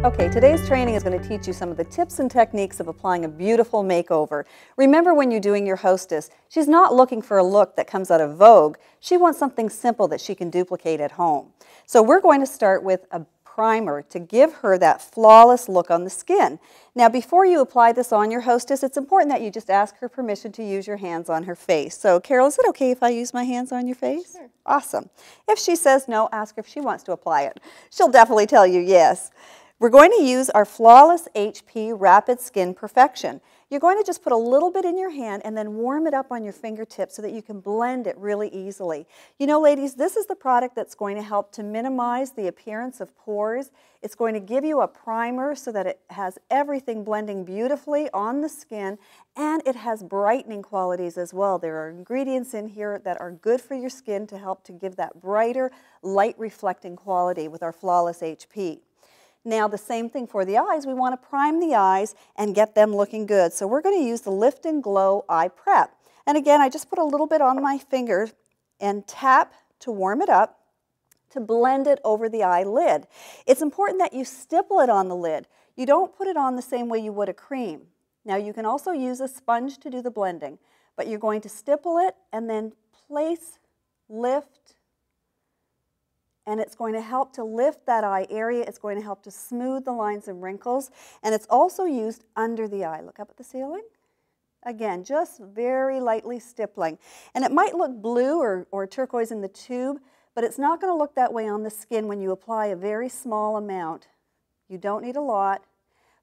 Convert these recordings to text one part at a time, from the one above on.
Okay, today's training is going to teach you some of the tips and techniques of applying a beautiful makeover. Remember, when you're doing your hostess, she's not looking for a look that comes out of Vogue. She wants something simple that she can duplicate at home. So we're going to start with a primer to give her that flawless look on the skin. Now, before you apply this on your hostess, it's important that you just ask her permission to use your hands on her face. So, Carol, is it okay if I use my hands on your face? Sure. Awesome. If she says no, ask her if she wants to apply it. She'll definitely tell you yes. We're going to use our Flawless HP Rapid Skin Perfection. You're going to just put a little bit in your hand and then warm it up on your fingertips so that you can blend it really easily. You know, ladies, this is the product that's going to help to minimize the appearance of pores. It's going to give you a primer so that it has everything blending beautifully on the skin, and it has brightening qualities as well. There are ingredients in here that are good for your skin to help to give that brighter, light reflecting quality with our Flawless HP. Now, the same thing for the eyes. We want to prime the eyes and get them looking good. So we're going to use the Lift and Glow Eye Prep. And again, I just put a little bit on my finger and tap to warm it up to blend it over the eyelid. It's important that you stipple it on the lid. You don't put it on the same way you would a cream. Now, you can also use a sponge to do the blending, but you're going to stipple it and then place, lift, and it's going to help to lift that eye area. It's going to help to smooth the lines and wrinkles. And it's also used under the eye. Look up at the ceiling. Again, just very lightly stippling. And it might look blue or turquoise in the tube, but it's not going to look that way on the skin when you apply a very small amount. You don't need a lot,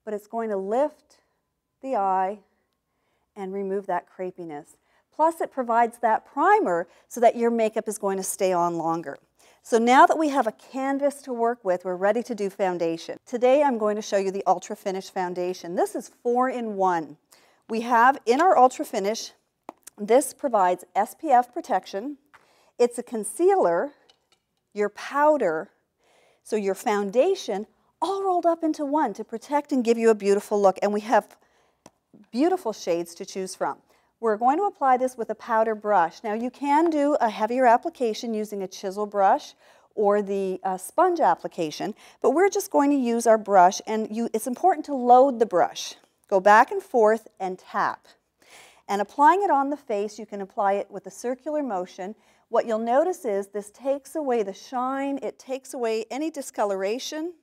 but it's going to lift the eye and remove that crepiness. Plus, it provides that primer so that your makeup is going to stay on longer. So now that we have a canvas to work with, we're ready to do foundation. Today I'm going to show you the Ultra Finish Foundation. This is 4-in-1. We have in our Ultra Finish, this provides SPF protection. It's a concealer, your powder, so your foundation, all rolled up into one to protect and give you a beautiful look. And we have beautiful shades to choose from. We're going to apply this with a powder brush. Now, you can do a heavier application using a chisel brush or the sponge application, but we're just going to use our brush, and it's important to load the brush. Go back and forth and tap. And applying it on the face, you can apply it with a circular motion. What you'll notice is this takes away the shine, it takes away any discoloration,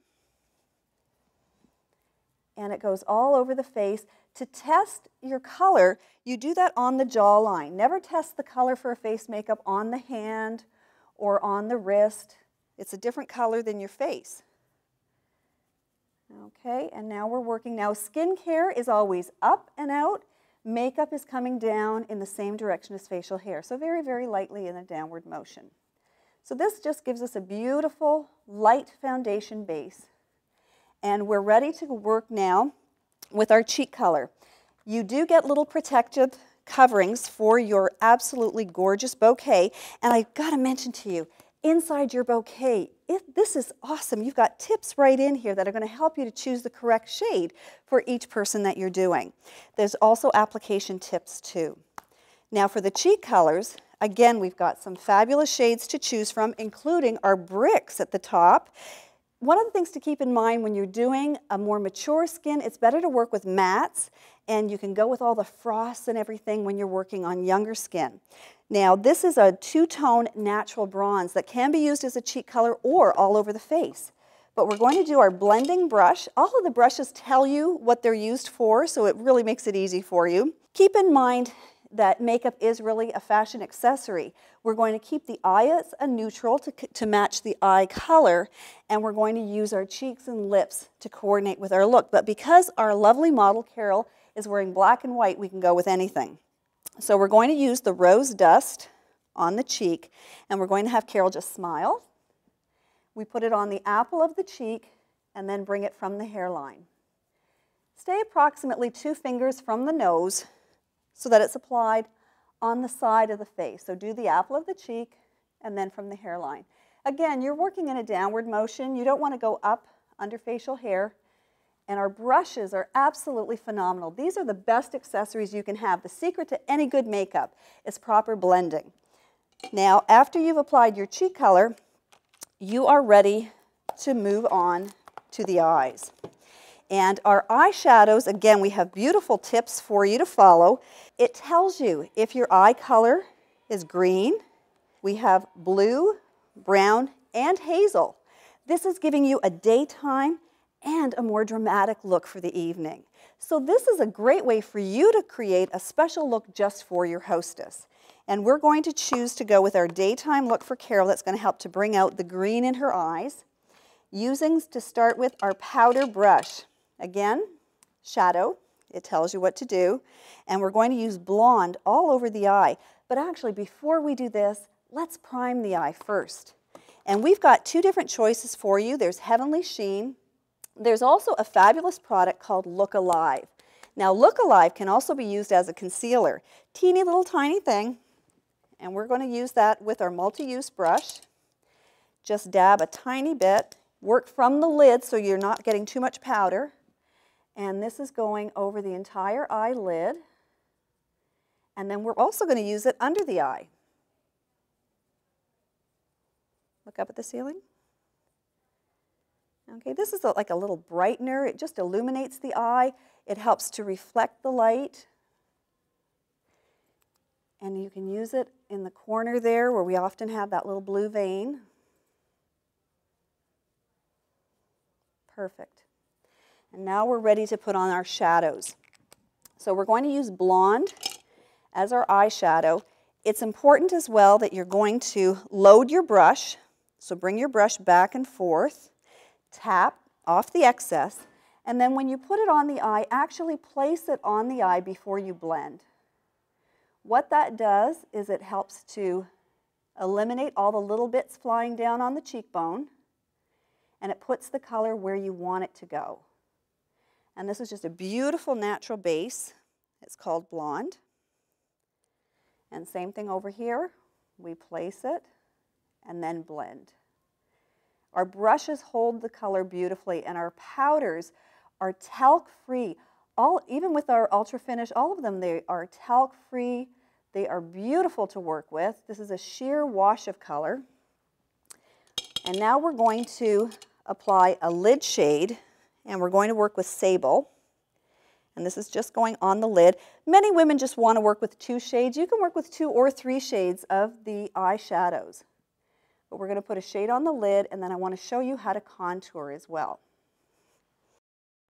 and it goes all over the face. To test your color, you do that on the jawline. Never test the color for a face makeup on the hand or on the wrist. It's a different color than your face. Okay, and now we're working. Now, skincare is always up and out. Makeup is coming down in the same direction as facial hair, so very, very lightly in a downward motion. So this just gives us a beautiful, light foundation base. And we're ready to work now with our cheek color. You do get little protective coverings for your absolutely gorgeous bouquet. And I've got to mention to you, inside your bouquet, this is awesome. You've got tips right in here that are going to help you to choose the correct shade for each person that you're doing. There's also application tips too. Now for the cheek colors, again, we've got some fabulous shades to choose from, including our bricks at the top. One of the things to keep in mind when you're doing a more mature skin, it's better to work with mattes, and you can go with all the frosts and everything when you're working on younger skin. Now, this is a two-tone natural bronze that can be used as a cheek color or all over the face. But we're going to do our blending brush. All of the brushes tell you what they're used for, so it really makes it easy for you. Keep in mind that makeup is really a fashion accessory. We're going to keep the eye as a neutral to match the eye color, and we're going to use our cheeks and lips to coordinate with our look. But because our lovely model, Carol, is wearing black and white, we can go with anything. So we're going to use the rose dust on the cheek, and we're going to have Carol just smile. We put it on the apple of the cheek, and then bring it from the hairline. Stay approximately 2 fingers from the nose, so that it's applied on the side of the face. So do the apple of the cheek and then from the hairline. Again, you're working in a downward motion. You don't want to go up under facial hair. And our brushes are absolutely phenomenal. These are the best accessories you can have. The secret to any good makeup is proper blending. Now, after you've applied your cheek color, you are ready to move on to the eyes. And our eyeshadows, again, we have beautiful tips for you to follow. It tells you if your eye color is green. We have blue, brown, and hazel. This is giving you a daytime and a more dramatic look for the evening. So this is a great way for you to create a special look just for your hostess. And we're going to choose to go with our daytime look for Carol. That's going to help to bring out the green in her eyes. Using, to start with, our powder brush. Again, shadow. It tells you what to do. And we're going to use blonde all over the eye. But actually, before we do this, let's prime the eye first. And we've got two different choices for you. There's Heavenly Sheen. There's also a fabulous product called Look Alive. Now, Look Alive can also be used as a concealer. Teeny little tiny thing. And we're going to use that with our multi-use brush. Just dab a tiny bit. Work from the lid so you're not getting too much powder. And this is going over the entire eyelid. And then we're also going to use it under the eye. Look up at the ceiling. Okay, this is like a little brightener. It just illuminates the eye. It helps to reflect the light. And you can use it in the corner there where we often have that little blue vein. Perfect. And now we're ready to put on our shadows. So we're going to use blonde as our eyeshadow. It's important as well that you're going to load your brush. So bring your brush back and forth, tap off the excess, and then when you put it on the eye, actually place it on the eye before you blend. What that does is it helps to eliminate all the little bits flying down on the cheekbone, and it puts the color where you want it to go. And this is just a beautiful natural base. It's called blonde. And same thing over here. We place it and then blend. Our brushes hold the color beautifully, and our powders are talc-free. Even with our Ultra Finish, all of them, they are talc-free. They are beautiful to work with. This is a sheer wash of color. And now we're going to apply a lid shade, and we're going to work with Sable. And this is just going on the lid. Many women just want to work with 2 shades. You can work with 2 or 3 shades of the eyeshadows. But we're going to put a shade on the lid, and then I want to show you how to contour as well.